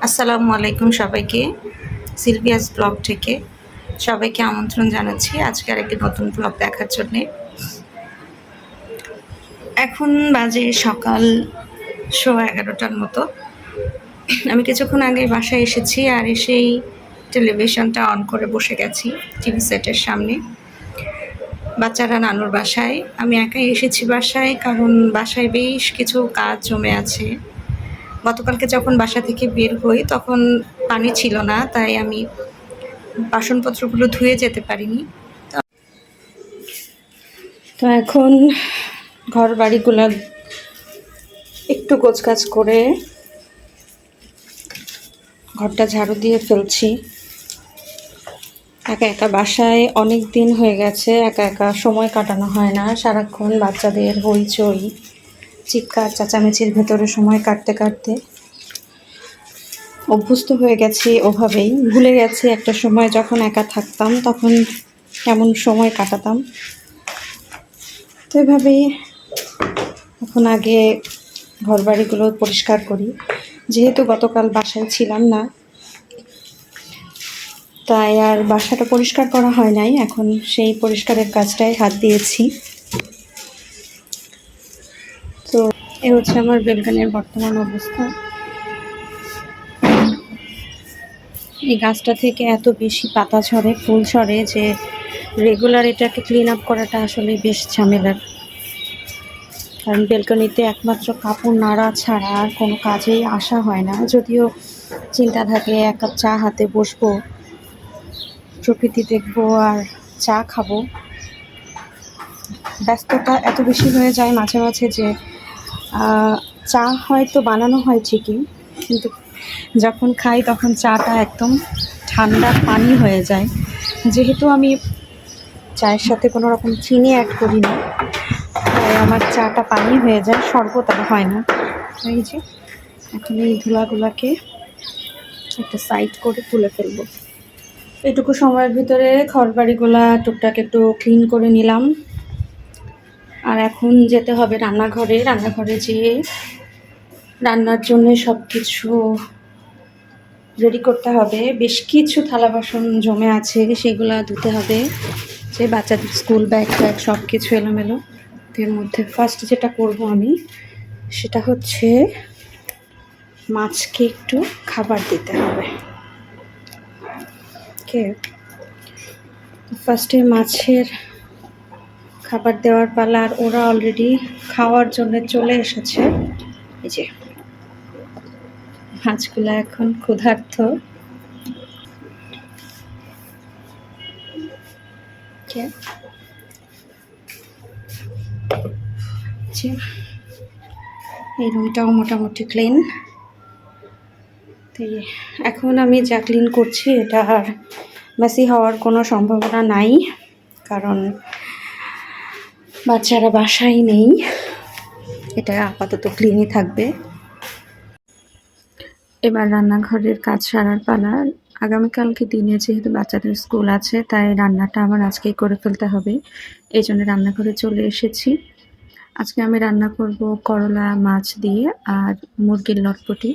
আসসালামু আলাইকুম সবাইকে। সিলভিয়াস ব্লগ থেকে সবাইকে আমন্ত্রণ জানাচ্ছি আজকে আরেকটি নতুন ব্লগ দেখার জন্যে। এখন বাজে সকাল 11:15টার মতো। আমি কিছুক্ষণ আগে বাসায় এসেছি আর এসেই টেলিভিশনটা অন করে বসে গেছি টিভি সেটের সামনে। বাচ্চারা নানুর বাসায়, আমি একাই এসেছি বাসায়, কারণ বাসায় বেশ কিছু কাজ জমে আছে। গতকালকে যখন বাসা থেকে বের হই তখন পানি ছিল না, তাই আমি বাসনপত্রগুলো ধুয়ে যেতে পারিনি। তো এখন ঘর বাড়িগুলো একটু গোছগাছ করে ঘরটা ঝাড়ু দিয়ে ফেলছি। একা একা বাসায় অনেক দিন হয়ে গেছে, একা একা সময় কাটানো হয় না। সারাক্ষণ বাচ্চাদের হইচই চিৎকার চেঁচামেচির ভেতরে সময় কাটতে কাটতে অভ্যস্ত হয়ে গেছি। ওভাবেই ভুলে গেছি একটা সময় যখন একা থাকতাম তখন কেমন সময় কাটাতাম। তো এভাবেই এখন আগে ঘরবাড়িগুলো পরিষ্কার করি। যেহেতু গতকাল বাসায় ছিলাম না, তাই আর বাসাটা পরিষ্কার করা হয় নাই। এখন সেই পরিষ্কারের কাজটায় হাত দিয়েছি। তো এ হচ্ছে আমার বেলকনির বর্তমান অবস্থা। এই গাছটা থেকে এত বেশি পাতা ঝরে, ফুল ঝরে যে রেগুলার এটাকে ক্লিন আপ করাটা আসলে বেশ ঝামেলার। কারণ বেলকনিতে একমাত্র কাপড় নাড়া ছাড়া আর কোনো কাজেই আসা হয় না। যদিও চিন্তা থাকে এক কাপ চা হাতে বসবো, প্রকৃতি দেখবো আর চা খাবো, ব্যস্ততা এত বেশি হয়ে যায় মাঝে মাঝে যে চা হয়তো বানানো হয় ঠিকই, কিন্তু যখন খাই তখন চাটা একদম ঠান্ডা পানি হয়ে যায়। যেহেতু আমি চায়ের সাথে কোনো রকম চিনি অ্যাড করি না, তাই আমার চাটা পানি হয়ে যায়, শরবত আর হয় না। এই যে এখন এই ধুলাগুলাকে একটা সাইড করে তুলে ফেলবো। এটুকু সময়ের ভিতরে ঘরবাড়িগুলা টুকটাক একটু ক্লিন করে নিলাম। আর এখন যেতে হবে রান্নাঘরে। রান্নাঘরে যেয়ে রান্নার জন্য সব কিছু রেডি করতে হবে। বেশ কিছু থালা বাসন জমে আছে, সেগুলো ধুতে হবে। যে বাচ্চাদের স্কুল ব্যাগ ট্যাগ সব কিছু এলোমেলো। এর মধ্যে ফার্স্ট যেটা করব আমি সেটা হচ্ছে মাছকে একটু খাবার দিতে হবে। ওকে, ফার্স্টে মাছের খাবার দেওয়ার পালা। আর ওরা অলরেডি খাওয়ার জন্য চলে এসেছে। এই যে মাছগুলো এখন ক্ষুধার্ত। এই রুমটাও মোটামুটি ক্লিন। তো এখন আমি যা ক্লিন করছি এটা আর মেসি হওয়ার কোনো সম্ভাবনা নাই, কারণ বাচ্চারা বাসায় নেই। এটা আপাতত ক্লিনই থাকবে। এবার রান্নাঘরের কাজ সারার পালা। আগামীকালকে দিনে যেহেতু বাচ্চাদের স্কুল আছে, তাই রান্নাটা আমার আজকেই করে ফেলতে হবে। এই জন্য রান্নাঘরে চলে এসেছি। আজকে আমি রান্না করব করলা মাছ দিয়ে আর মুরগির লটপটি।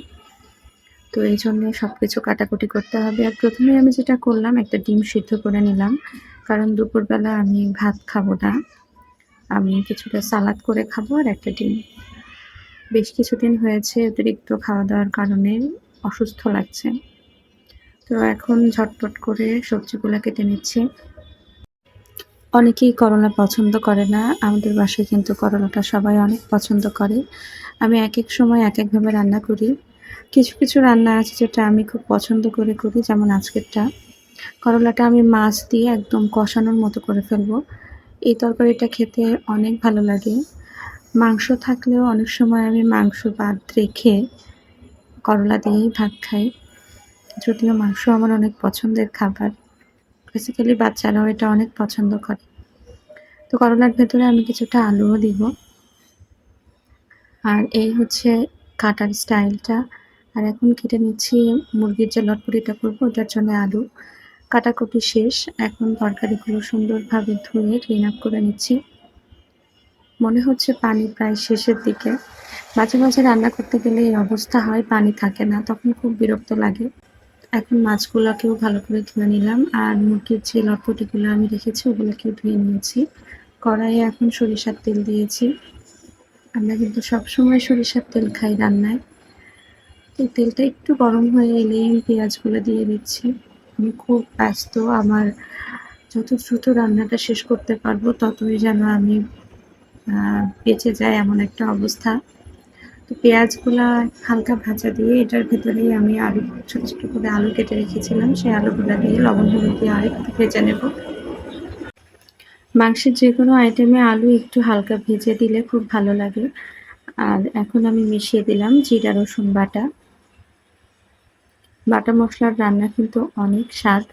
তো এই জন্য সব কিছু কাটাকুটি করতে হবে। আর প্রথমে আমি যেটা করলাম, একটা ডিম সিদ্ধ করে নিলাম, কারণ দুপুরবেলা আমি ভাত খাবো না, আমি কিছুটা সালাদ করে খাবো আর একটা ডিম। বেশ কিছুদিন হয়েছে অতিরিক্ত খাওয়া দাওয়ার কারণে অসুস্থ লাগছে। তো এখন ঝটপট করে সবজিগুলো কেটে নিচ্ছি। অনেকেই করলা পছন্দ করে না, আমাদের বাসায় কিন্তু করলাটা সবাই অনেক পছন্দ করে। আমি এক এক সময় এক একভাবে রান্না করি। কিছু কিছু রান্না আছে যেটা আমি খুব পছন্দ করে করি, যেমন আজকেরটা। করলাটা আমি মাছ দিয়ে একদম কষানোর মতো করে ফেলবো। এই তরকারিটা খেতে অনেক ভালো লাগে। মাংস থাকলেও অনেক সময় আমি মাংস বাদ রেখে করলা দিয়েই ভাত খাই। যদিও মাংস আমার অনেক পছন্দের খাবার, বেসিক্যালি বাচ্চারাও এটা অনেক পছন্দ করে। তো করলার ভেতরে আমি কিছুটা আলুও দিব। আর এই হচ্ছে কাটার স্টাইলটা। আর এখন কেটে নিচ্ছি মুরগির যে লটপটিটা করবো ওটার জন্য আলু। কাটাকুটি শেষ। এখন তরকারিগুলো সুন্দরভাবে ধুয়ে ক্লিন আপ করে নিচ্ছি। মনে হচ্ছে পানি প্রায় শেষের দিকে, মাঝে মাঝে রান্না করতে গেলে এই অবস্থা হয়, পানি থাকে না, তখন খুব বিরক্ত লাগে। এখন মাছগুলাকেও ভালো করে ধুয়ে নিলাম, আর মুরগির যে লটপটিগুলো আমি রেখেছি ওগুলোকেও ধুয়ে নিয়েছি। কড়াইয়ে এখন সরিষার তেল দিয়েছি। আমরা কিন্তু সবসময় সরিষার তেল খাই রান্নায়। তো তেলটা একটু গরম হয়ে এলেই আমি পেঁয়াজগুলো দিয়ে দিচ্ছি। আমি খুব ব্যস্ত, আমার যত দ্রুত রান্নাটা শেষ করতে পারবো ততই যেন আমি বেঁচে যাই, এমন একটা অবস্থা। তো পেঁয়াজগুলা হালকা ভাজা দিয়ে এটার ভেতরেই আমি আলু, ছোট ছোট করে আলু কেটে রেখেছিলাম, সেই আলুগুলা দিয়ে লবণ হলুদ দিয়ে আরেকটু ভেজে নেব। মাংসের যে কোনো আইটেমে আলু একটু হালকা ভেজে দিলে খুব ভালো লাগে। আর এখন আমি মিশিয়ে দিলাম জিরা রসুন বাটা। বাটা মশলার রান্না কিন্তু অনেক স্বাদ।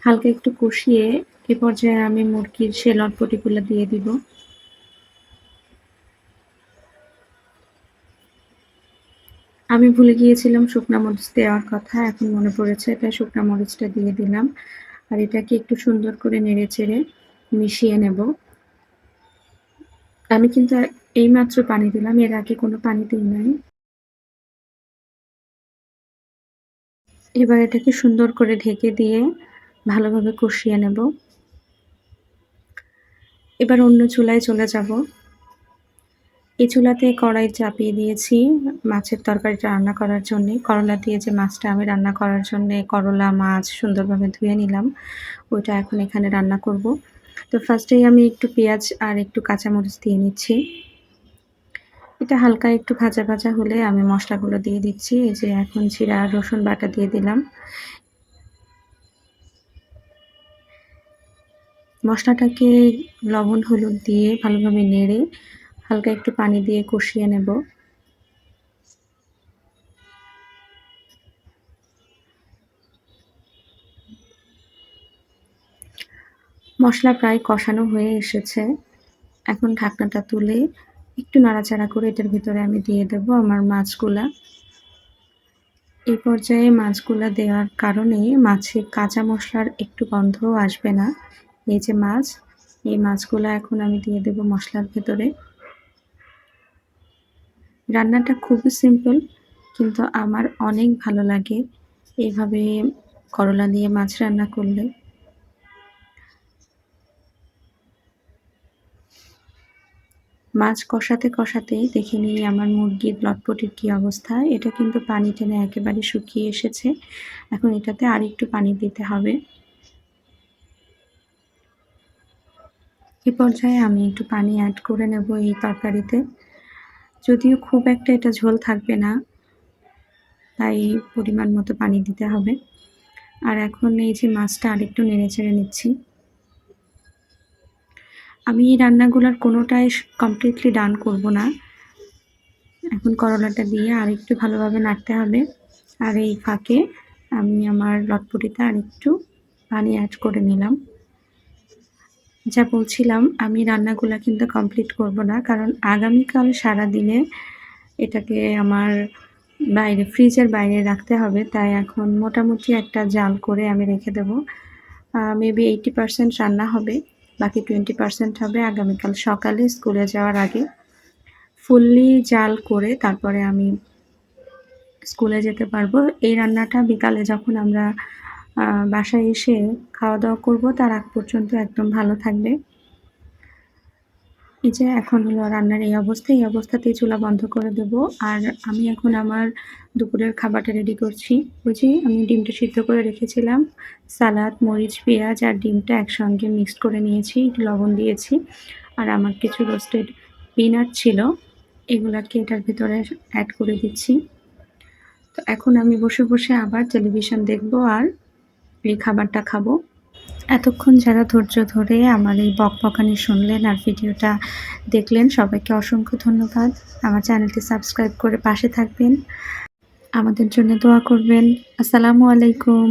হালকা একটু কষিয়ে এ পর্যায়ে আমি মুরগির সে লটপটিগুলো দিয়ে দিব। আমি ভুলে গিয়েছিলাম শুকনা মরিচ দেওয়ার কথা, এখন মনে পড়েছে, তাই শুকনা মরিচটা দিয়ে দিলাম। আর এটাকে একটু সুন্দর করে নেড়েচেড়ে মিশিয়ে নেব। আমি কিন্তু এইমাত্র পানি দিলাম, এর আগে কোনো পানি দিই নাই। এবার এটাকে সুন্দর করে ঢেকে দিয়ে ভালোভাবে কষিয়ে নেব। এবার অন্য চুলায় চলে যাব। এই চুলাতে কড়াই চাপিয়ে দিয়েছি মাছের তরকারিটা রান্না করার জন্যে। করলা দিয়ে যে মাছটা আমি রান্না করার জন্যে করলা মাছ সুন্দরভাবে ধুয়ে নিলাম, ওইটা এখন এখানে রান্না করব। তো ফার্স্টেই আমি একটু পেঁয়াজ আর একটু কাঁচামরিচ দিয়ে নিচ্ছি। এটা হালকা একটু ভাজা ভাজা হলে আমি মশলাগুলো দিয়ে দিচ্ছি। এই যে এখন জিরা রসুন বাটা দিয়ে দিলাম। মশলাটাকে লবণ হলুদ দিয়ে ভালোভাবে নেড়ে হালকা একটু পানি দিয়ে কষিয়ে নেব। মশলা প্রায় কষানো হয়ে এসেছে। এখন ঢাকনাটা তুলে একটু নাড়াচাড়া করে এটার ভিতরে আমি দিয়ে দেব আমার মাছগুলা। এই পর্যায়ে মাছগুলা দেওয়ার কারণে মাছে কাঁচা মশলার একটু গন্ধও আসবে না। এই যে মাছ, এই মাছগুলা এখন আমি দিয়ে দেব মশলার ভেতরে। রান্নাটা খুবই সিম্পল, কিন্তু আমার অনেক ভালো লাগে এভাবে করলা দিয়ে মাছ রান্না করলে। মাছ কষাতে কষাতেই দেখে নিই আমার মুরগির লটপটির কী অবস্থা। এটা কিন্তু পানি টেনে একেবারে শুকিয়ে এসেছে। এখন এটাতে আরেকটু পানি দিতে হবে। এ পর্যায়ে আমি একটু পানি অ্যাড করে নেব এই তরকারিতে। যদিও খুব একটা এটা ঝোল থাকবে না, তাই পরিমাণ মতো পানি দিতে হবে। আর এখন এই যে মাছটা আরেকটু নেড়েচেড়ে নিচ্ছি। আমি এই রান্নাগুলোর কোনোটাই কমপ্লিটলি ডান করব না। এখন করলাটা দিয়ে আরেকটু ভালোভাবে নাড়তে হবে। আর এই ফাঁকে আমি আমার লটপটিতে আরেকটু পানি অ্যাড করে নিলাম। যা বলছিলাম, আমি রান্নাগুলা কিন্তু কমপ্লিট করব না, কারণ আগামীকাল সারাদিনে এটাকে আমার বাইরে ফ্রিজের বাইরে রাখতে হবে। তাই এখন মোটামুটি একটা জাল করে আমি রেখে দেব। মেবি 80% রান্না হবে, বাকি 20% হবে আগামীকাল সকালে স্কুলে যাওয়ার আগে। ফুললি জাল করে তারপরে আমি স্কুলে যেতে পারবো। এই রান্নাটা বিকালে যখন আমরা বাসায় এসে খাওয়া দাওয়া করব তার আগ পর্যন্ত একদম ভালো থাকবে। এই যে এখন হলো রান্নার এই অবস্থা, এই অবস্থাতেই চুলা বন্ধ করে দেব। আর আমি এখন আমার দুপুরের খাবারটা রেডি করছি। ওই যে আমি ডিমটা সিদ্ধ করে রেখেছিলাম, সালাদ, মরিচ, পেঁয়াজ আর ডিমটা একসঙ্গে মিক্সড করে নিয়েছি, একটু লবণ দিয়েছি। আর আমার কিছু রোস্টেড পিনাট ছিল, এগুলাকে এটার ভিতরে অ্যাড করে দিচ্ছি। তো এখন আমি বসে বসে আবার টেলিভিশন দেখব আর এই খাবারটা খাবো। এতক্ষণ যারা ধৈর্য ধরে আমার এই বকবকানি শুনলেন আর ভিডিওটা দেখলেন, সবাইকে অসংখ্য ধন্যবাদ। আমার চ্যানেলটি সাবস্ক্রাইব করে পাশে থাকবেন, আমাদের জন্য দোয়া করবেন। আসসালামু আলাইকুম।